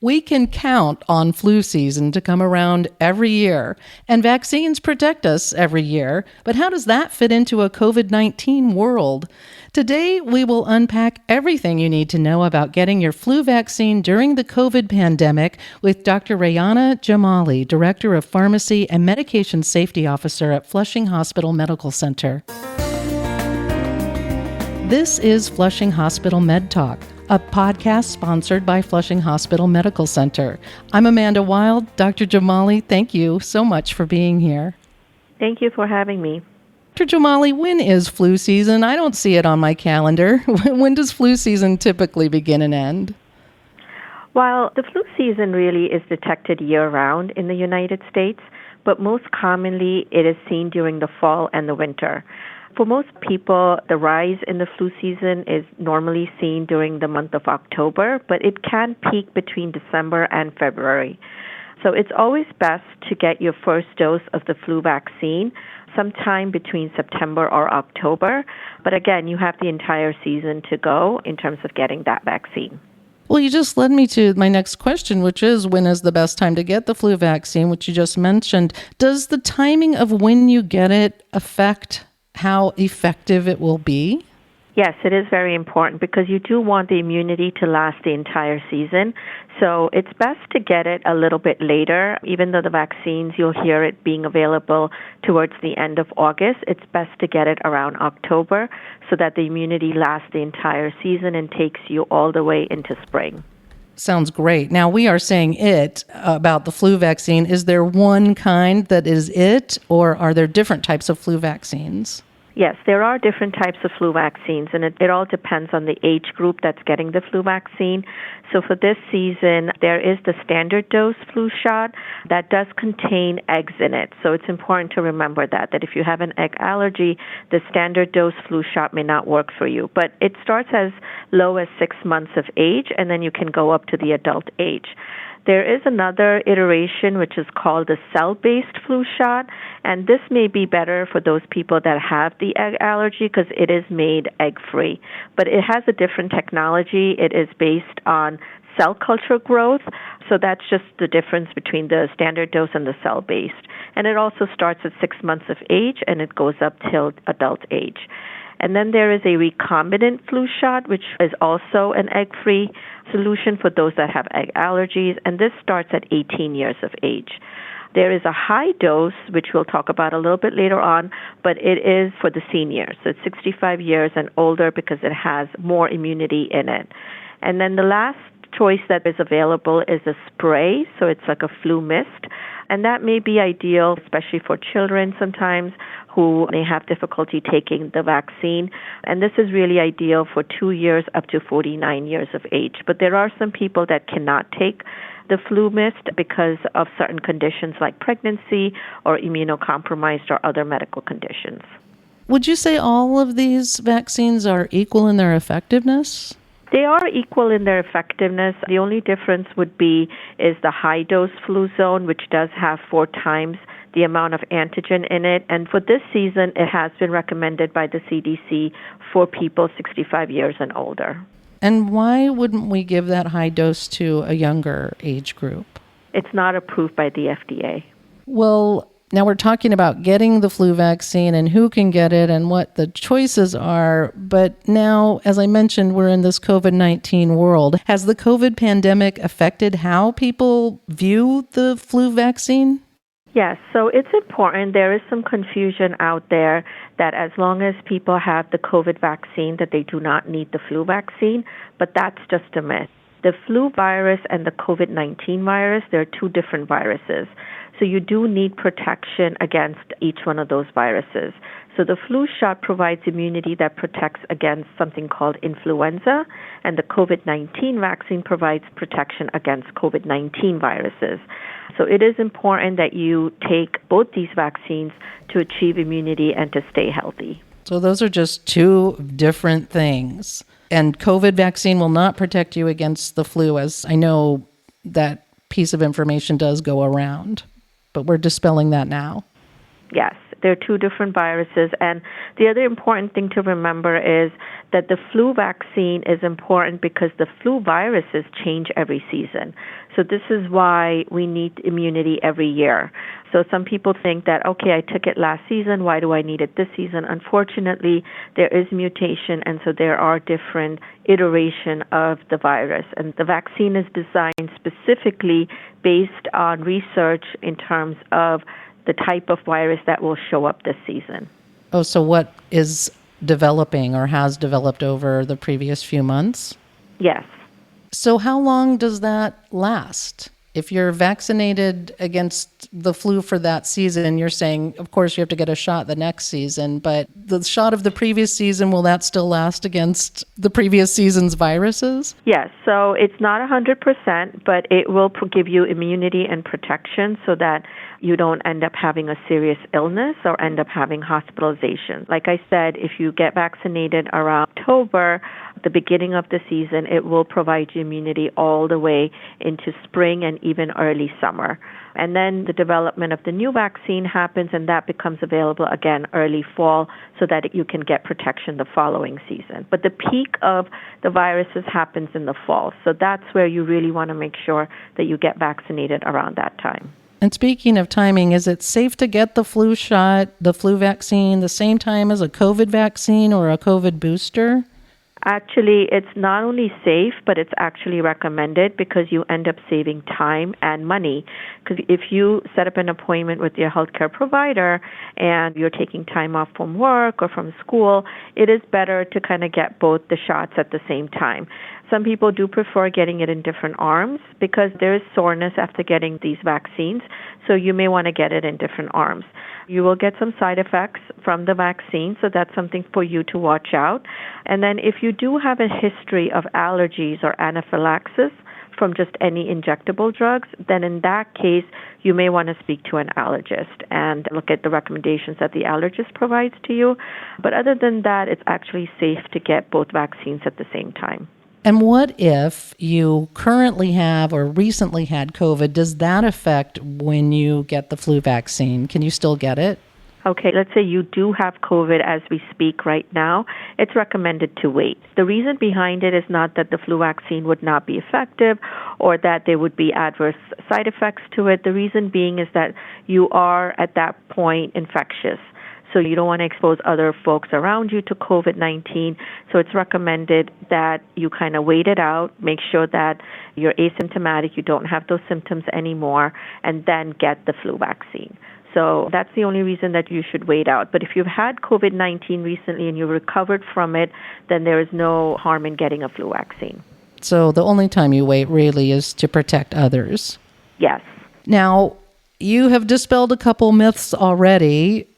We can count on flu season to come around every year, and vaccines protect us every year. But how does that fit into a COVID-19 world? Today, we will unpack everything you need to know about getting your flu vaccine during the COVID pandemic with Dr. Rayana Jamali, Director of Pharmacy and Medication Safety Officer at Flushing Hospital Medical Center. This is Flushing Hospital Med Talk, a podcast sponsored by Flushing Hospital Medical Center. I'm Amanda Wild. Dr. Jamali, thank you so much for being here. Thank you for having me. Dr. Jamali, when is flu season? I don't see it on my calendar. When does flu season typically begin and end? Well, the flu season really is detected year-round in the United States, but most commonly it is seen during the fall and the winter. For most people, the rise in the flu season is normally seen during the month of October, but it can peak between December and February. So it's always best to get your first dose of the flu vaccine sometime between September or October. But again, you have the entire season to go in terms of getting that vaccine. Well, you just led me to my next question, which is when is the best time to get the flu vaccine, which you just mentioned. Does the timing of when you get it affect how effective it will be? Yes, it is very important because you do want the immunity to last the entire season. So it's best to get it a little bit later. Even though the vaccines, you'll hear it being available towards the end of August, it's best to get it around October so that the immunity lasts the entire season and takes you all the way into spring. Sounds great. Now, we are saying it about the flu vaccine. Is there one kind that is it, or are there different types of flu vaccines? Yes, there are different types of flu vaccines, and it all depends on the age group that's getting the flu vaccine. So for this season, there is the standard dose flu shot that does contain eggs in it. So it's important to remember that if you have an egg allergy, the standard dose flu shot may not work for you. But it starts as low as 6 months of age, and then you can go up to the adult age. There is another iteration which is called the cell-based flu shot, and this may be better for those people that have the egg allergy because it is made egg-free. But it has a different technology. It is based on cell culture growth, so that's just the difference between the standard dose and the cell-based. And it also starts at 6 months of age, and it goes up till adult age. And then there is a recombinant flu shot, which is also an egg-free solution for those that have egg allergies, and this starts at 18 years of age. There is a high dose, which we'll talk about a little bit later on, but it is for the seniors. So it's 65 years and older because it has more immunity in it. And then the last choice that is available is a spray, so it's like a flu mist. And that may be ideal, especially for children sometimes who may have difficulty taking the vaccine. And this is really ideal for 2 years up to 49 years of age. But there are some people that cannot take the flu mist because of certain conditions like pregnancy or immunocompromised or other medical conditions. Would you say all of these vaccines are equal in their effectiveness? They are equal in their effectiveness. The only difference would be is the high-dose Fluzone, which does have 4 times the amount of antigen in it. And for this season, it has been recommended by the CDC for people 65 years and older. And why wouldn't we give that high dose to a younger age group? It's not approved by the FDA. Well, now we're talking about getting the flu vaccine and who can get it and what the choices are. But now, as I mentioned, we're in this COVID-19 world. Has the COVID pandemic affected how people view the flu vaccine? Yes, so it's important. There is some confusion out there that as long as people have the COVID vaccine, that they do not need the flu vaccine, but that's just a myth. The flu virus and the COVID-19 virus, they're 2 different viruses. So you do need protection against each one of those viruses. So the flu shot provides immunity that protects against something called influenza, and the COVID-19 vaccine provides protection against COVID-19 viruses. So it is important that you take both these vaccines to achieve immunity and to stay healthy. So those are just 2 different things. And COVID vaccine will not protect you against the flu, as I know that piece of information does go around. But we're dispelling that now. Yes, They're two different viruses. And the other important thing to remember is that the flu vaccine is important because the flu viruses change every season. So this is why we need immunity every year. So some people think that, okay, I took it last season, why do I need it this season? Unfortunately, there is mutation, and so there are different iteration of the virus. And the vaccine is designed specifically based on research in terms of the type of virus that will show up this season. Oh, so what is developing or has developed over the previous few months? Yes. So how long does that last? If you're vaccinated against the flu for that season, you're saying, of course, you have to get a shot the next season, but the shot of the previous season, will that still last against the previous season's viruses? Yes, so it's not 100%, but it will give you immunity and protection so that you don't end up having a serious illness or end up having hospitalization. Like I said, if you get vaccinated around October, the beginning of the season, it will provide you immunity all the way into spring and even early summer. And then the development of the new vaccine happens, and that becomes available again early fall so that you can get protection the following season. But the peak of the viruses happens in the fall. So that's where you really want to make sure that you get vaccinated around that time. And speaking of timing, is it safe to get the flu shot, the flu vaccine, the same time as a COVID vaccine or a COVID booster? Actually, it's not only safe, but it's actually recommended because you end up saving time and money. Because if you set up an appointment with your healthcare provider and you're taking time off from work or from school, it is better to kind of get both the shots at the same time. Some people do prefer getting it in different arms because there is soreness after getting these vaccines, so you may want to get it in different arms. You will get some side effects from the vaccine, so that's something for you to watch out. And then if you do have a history of allergies or anaphylaxis from just any injectable drugs, then in that case, you may want to speak to an allergist and look at the recommendations that the allergist provides to you. But other than that, it's actually safe to get both vaccines at the same time. And what if you currently have or recently had COVID? Does that affect when you get the flu vaccine? Can you still get it? Okay, let's say you do have COVID as we speak right now. It's recommended to wait. The reason behind it is not that the flu vaccine would not be effective or that there would be adverse side effects to it. The reason being is that you are at that point infectious. So you don't want to expose other folks around you to COVID-19. So it's recommended that you kind of wait it out, make sure that you're asymptomatic, you don't have those symptoms anymore, and then get the flu vaccine. So that's the only reason that you should wait out. But if you've had COVID-19 recently and you recovered from it, then there is no harm in getting a flu vaccine. So the only time you wait really is to protect others. Yes. Now, you have dispelled a couple myths already.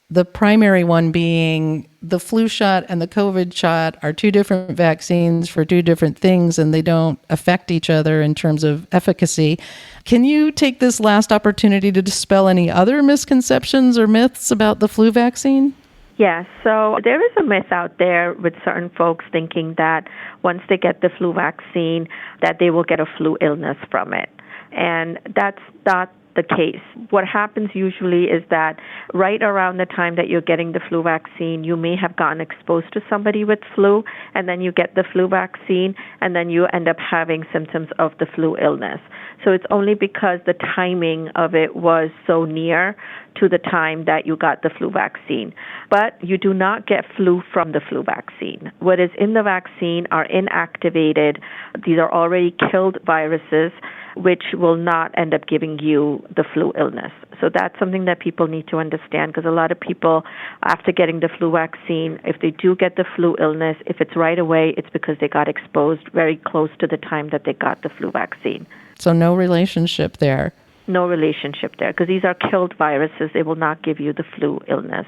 The primary one being the flu shot and the COVID shot are two different vaccines for two different things, and they don't affect each other in terms of efficacy. Can you take this last opportunity to dispel any other misconceptions or myths about the flu vaccine? Yes, so there is a myth out there with certain folks thinking that once they get the flu vaccine, that they will get a flu illness from it. And that's not the case. What happens usually is that right around the time that you're getting the flu vaccine, you may have gotten exposed to somebody with flu, and then you get the flu vaccine, and then you end up having symptoms of the flu illness. So it's only because the timing of it was so near to the time that you got the flu vaccine. But you do not get flu from the flu vaccine. What is in the vaccine are inactivated. These are already killed viruses, which will not end up giving you the flu illness. So that's something that people need to understand, because a lot of people, after getting the flu vaccine, if they do get the flu illness, if it's right away, it's because they got exposed very close to the time that they got the flu vaccine. So no relationship there. No relationship there, because these are killed viruses. They will not give you the flu illness.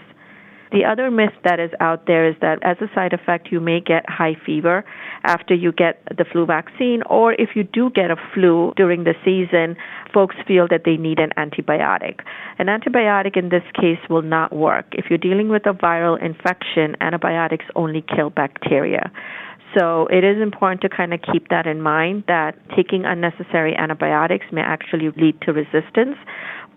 The other myth that is out there is that as a side effect, you may get high fever after you get the flu vaccine, or if you do get a flu during the season, folks feel that they need an antibiotic. An antibiotic in this case will not work. If you're dealing with a viral infection, antibiotics only kill bacteria. So it is important to kind of keep that in mind, that taking unnecessary antibiotics may actually lead to resistance.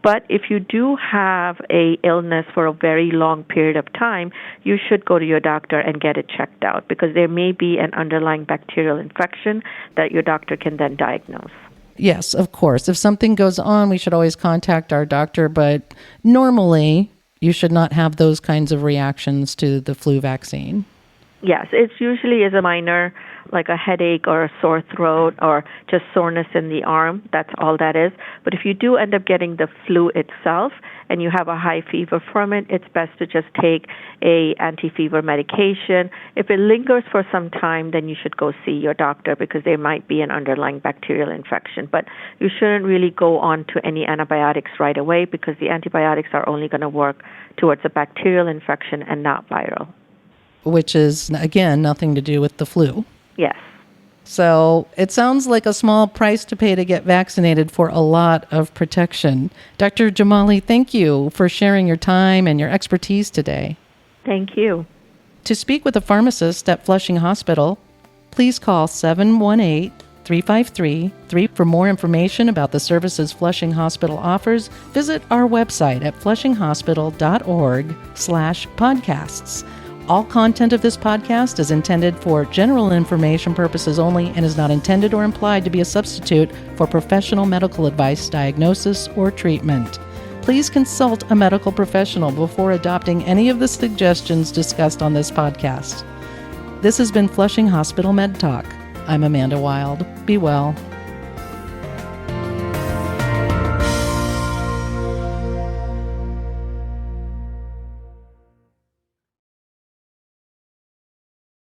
But if you do have a illness for a very long period of time, you should go to your doctor and get it checked out, because there may be an underlying bacterial infection that your doctor can then diagnose. Yes, of course. If something goes on, we should always contact our doctor, but normally you should not have those kinds of reactions to the flu vaccine. Yes, it usually is a minor, like a headache or a sore throat or just soreness in the arm. That's all that is. But if you do end up getting the flu itself and you have a high fever from it, it's best to just take a anti-fever medication. If it lingers for some time, then you should go see your doctor, because there might be an underlying bacterial infection. But you shouldn't really go on to any antibiotics right away, because the antibiotics are only going to work towards a bacterial infection and not viral. Which is, again, nothing to do with the flu. Yes. So it sounds like a small price to pay to get vaccinated for a lot of protection. Dr. Jamali, thank you for sharing your time and your expertise today. Thank you. To speak with a pharmacist at Flushing Hospital, please call 718-353-3. For more information about the services Flushing Hospital offers, visit our website at flushinghospital.org/podcasts. All content of this podcast is intended for general information purposes only and is not intended or implied to be a substitute for professional medical advice, diagnosis, or treatment. Please consult a medical professional before adopting any of the suggestions discussed on this podcast. This has been Flushing Hospital Med Talk. I'm Amanda Wild. Be well.